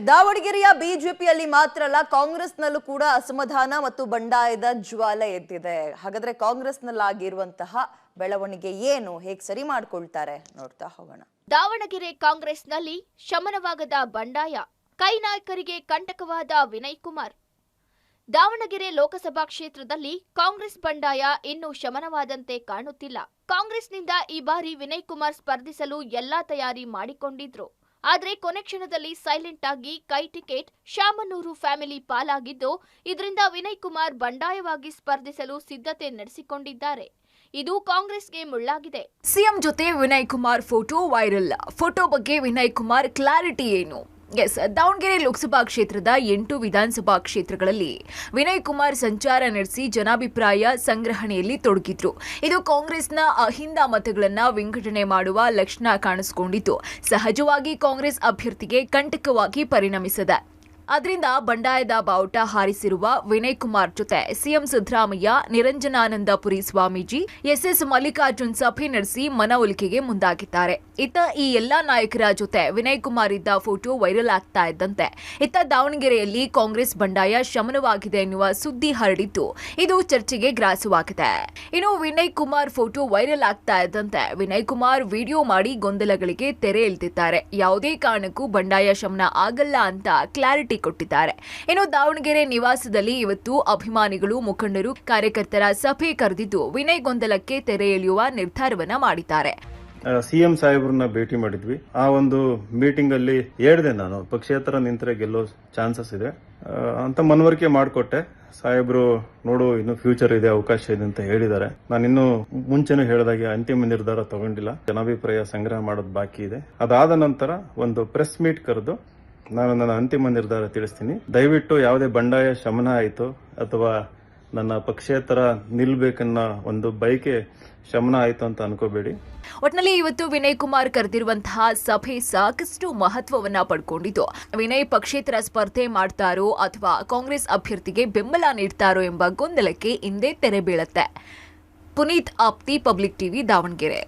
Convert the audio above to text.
ದಾವಣಗೆರೆಯ ಬಿಜೆಪಿಯಲ್ಲಿ ಮಾತ್ರ ಅಲ್ಲ, ಕಾಂಗ್ರೆಸ್ನಲ್ಲೂ ಕೂಡ ಅಸಮಾಧಾನ ಮತ್ತು ಬಂಡಾಯದ ಜ್ವಾಲೆ ಎದ್ದಿದೆ. ಹಾಗಾದ್ರೆ ಕಾಂಗ್ರೆಸ್ನಲ್ಲಾಗಿರುವಂತಹ ಬೆಳವಣಿಗೆ ಏನು, ಹೇಗೆ ಸರಿ ಮಾಡ್ಕೊಳ್ತಾರೆ ನೋಡ್ತಾ ಹೋಗೋಣ. ದಾವಣಗೆರೆ ಕಾಂಗ್ರೆಸ್ನಲ್ಲಿ ಶಮನವಾಗದ ಬಂಡಾಯ, ಕೈ ನಾಯಕರಿಗೆ ಕಂಟಕವಾದ ವಿನಯ್ ಕುಮಾರ್. ದಾವಣಗೆರೆ ಲೋಕಸಭಾ ಕ್ಷೇತ್ರದಲ್ಲಿ ಕಾಂಗ್ರೆಸ್ ಬಂಡಾಯ ಇನ್ನೂ ಶಮನವಾದಂತೆ ಕಾಣುತ್ತಿಲ್ಲ. ಕಾಂಗ್ರೆಸ್ನಿಂದ ಈ ಬಾರಿ ವಿನಯ್ ಕುಮಾರ್ ಸ್ಪರ್ಧಿಸಲು ಎಲ್ಲಾ ತಯಾರಿ ಮಾಡಿಕೊಂಡಿದ್ರು. ಆದರೆ ಕೊನೆ ಕ್ಷಣದಲ್ಲಿ ಸೈಲೆಂಟ್ ಆಗಿ ಕೈ ಟಿಕೆಟ್ ಶಾಮನೂರು ಫ್ಯಾಮಿಲಿ ಪಾಲಾಗಿದ್ದು, ಇದರಿಂದ ವಿನಯ್ ಕುಮಾರ್ ಬಂಡಾಯವಾಗಿ ಸ್ಪರ್ಧಿಸಲು ಸಿದ್ಧತೆ ನಡೆಸಿಕೊಂಡಿದ್ದಾರೆ. ಇದು ಕಾಂಗ್ರೆಸ್ಗೆ ಮುಳ್ಳಾಗಿದೆ. ಸಿಎಂ ಜೊತೆ Vinay Kumar photo viral. Photo ಬಗ್ಗೆ ವಿನಯ್ ಕುಮಾರ್ ಕ್ಲಾರಿಟಿ ಏನು? ದಾವಣಗೆರೆ ಲೋಕಸಭಾ ಕ್ಷೇತ್ರದ 8 ವಿಧಾನಸಭಾ ಕ್ಷೇತ್ರಗಳಲ್ಲಿ ವಿನಯ್ ಕುಮಾರ್ ಸಂಚಾರ ನಡೆಸಿ ಜನಾಭಿಪ್ರಾಯ ಸಂಗ್ರಹಣೆಯಲ್ಲಿ ತೊಡಗಿದ್ರು. ಇದು ಕಾಂಗ್ರೆಸ್ನ ಅಹಿಂದ ಮತಗಳನ್ನು ವಿಂಗಡಣೆ ಮಾಡುವ ಲಕ್ಷಣ ಕಾಣಿಸಿಕೊಂಡಿದ್ದು, ಸಹಜವಾಗಿ ಕಾಂಗ್ರೆಸ್ ಅಭ್ಯರ್ಥಿಗೆ ಕಂಟಕವಾಗಿ ಪರಿಣಮಿಸಿದೆ. ಅದರಿಂದ ಬಂಡಾಯದ ಬಾವುಟ ಹಾರಿಸಿರುವ ವಿನಯ್ ಕುಮಾರ್ ಜೊತೆ ಸಿಎಂ ಸಿದ್ದರಾಮಯ್ಯ, ನಿರಂಜನಾನಂದಪುರಿ ಸ್ವಾಮೀಜಿ, ಎಸ್ಎಸ್ ಮಲ್ಲಿಕಾರ್ಜುನ್ ಸಭೆ ನಡೆಸಿ ಮನವೊಲಿಕೆಗೆ ಮುಂದಾಗಿದ್ದಾರೆ. ಇತ್ತ ಈ ಎಲ್ಲಾ ನಾಯಕರ ಜೊತೆ ವಿನಯ್ ಕುಮಾರ್ ಇದ್ದ ಫೋಟೋ ವೈರಲ್ ಆಗ್ತಾ ಇದ್ದಂತೆ ಇತ್ತ ದಾವಣಗೆರೆಯಲ್ಲಿ ಕಾಂಗ್ರೆಸ್ ಬಂಡಾಯ ಶಮನವಾಗಿದೆ ಎನ್ನುವ ಸುದ್ದಿ ಹರಡಿದ್ದು, ಇದು ಚರ್ಚೆಗೆ ಗ್ರಾಸವಾಗಿದೆ. ಇನ್ನು ವಿನಯ್ ಕುಮಾರ್ ಫೋಟೋ ವೈರಲ್ ಆಗ್ತಾ ಇದ್ದಂತೆ ವಿನಯ್ ಕುಮಾರ್ ವಿಡಿಯೋ ಮಾಡಿ ಗೊಂದಲಗಳಿಗೆ ತೆರೆ ಎಳೆದಿದ್ದಾರೆ. ಯಾವುದೇ ಕಾರಣಕ್ಕೂ ಬಂಡಾಯ ಶಮನ ಆಗಲ್ಲ ಅಂತ ಕ್ಲಾರಿಟಿ ಕೊಟ್ಟಿದ್ದಾರೆ. ಇನ್ನು ದಾವಣಗೆರೆ ನಿವಾಸದಲ್ಲಿ ಇವತ್ತು ಅಭಿಮಾನಿಗಳು, ಮುಖಂಡರು, ಕಾರ್ಯಕರ್ತರ ಸಭೆ ಕರೆದಿದ್ದು ವಿನಯ್ ಗೊಂದಲಕ್ಕೆ ತೆರೆ ಎಳೆಯುವ ನಿರ್ಧಾರವನ್ನ ಮಾಡಿದ್ದಾರೆ. ಸಿಎಂ ಸಾಹೇಬ್ರನ್ನ ಭೇಟಿ ಮಾಡಿದ್ವಿ. ಆ ಒಂದು ಮೀಟಿಂಗ್ ಅಲ್ಲಿ ಹೇಳಿದೆ, ನಾನು ಪಕ್ಷೇತರ ನಿಂತರೆ ಗೆಲ್ಲೋ ಚಾನ್ಸಸ್ ಇದೆ ಅಂತ ಮನವರಿಕೆ ಮಾಡಿಕೊಟ್ಟೆ. ಸಾಹೇಬ್ರು ನೋಡು, ಇನ್ನು ಫ್ಯೂಚರ್ ಇದೆ, ಅವಕಾಶ ಇದೆ ಅಂತ ಹೇಳಿದ್ದಾರೆ. ನಾನು ಇನ್ನು ಮುಂಚೆನೂ ಹೇಳಿದಾಗೆ ಅಂತಿಮ ನಿರ್ಧಾರ ತಗೊಂಡಿಲ್ಲ. ಜನಾಭಿಪ್ರಾಯ ಸಂಗ್ರಹ ಮಾಡೋದು ಬಾಕಿ ಇದೆ. ಅದಾದ ನಂತರ ಒಂದು ಪ್ರೆಸ್ ಮೀಟ್ ಕರೆದು ನಾನು ನನ್ನ ಅಂತಿಮ ನಿರ್ಧಾರ ತಿಳಿಸ್ತೀನಿ. ದಯವಿಟ್ಟು ಯಾವುದೇ ಬಂಡಾಯ ಶಮನ ಆಯಿತು ಅಥವಾ ನನ್ನ ಪಕ್ಷೇತರ ನಿಲ್ಬೇಕನ್ನ ಒಂದು ಬಯಕೆ ಶಮನ ಆಯಿತು ಅಂತ ಅನ್ಕೋಬೇಡಿ. ಒಟ್ನಲ್ಲಿ ಇವತ್ತು ವಿನಯ್ ಕುಮಾರ್ ಕರೆದಿರುವಂತಹ ಸಭೆ ಸಾಕಷ್ಟು ಮಹತ್ವವನ್ನ ಪಡ್ಕೊಂಡಿದ್ದು, ವಿನಯ್ ಪಕ್ಷೇತರ ಸ್ಪರ್ಧೆ ಮಾಡ್ತಾರೋ ಅಥವಾ ಕಾಂಗ್ರೆಸ್ ಅಭ್ಯರ್ಥಿಗೆ ಬೆಂಬಲ ನೀಡ್ತಾರೋ ಎಂಬ ಗೊಂದಲಕ್ಕೆ ಹಿಂದೆ ತೆರೆ ಬೀಳುತ್ತೆ. ಪುನೀತ್ ಆಪ್ತಿ, ಪಬ್ಲಿಕ್ ಟಿವಿ, ದಾವಣಗೆರೆ.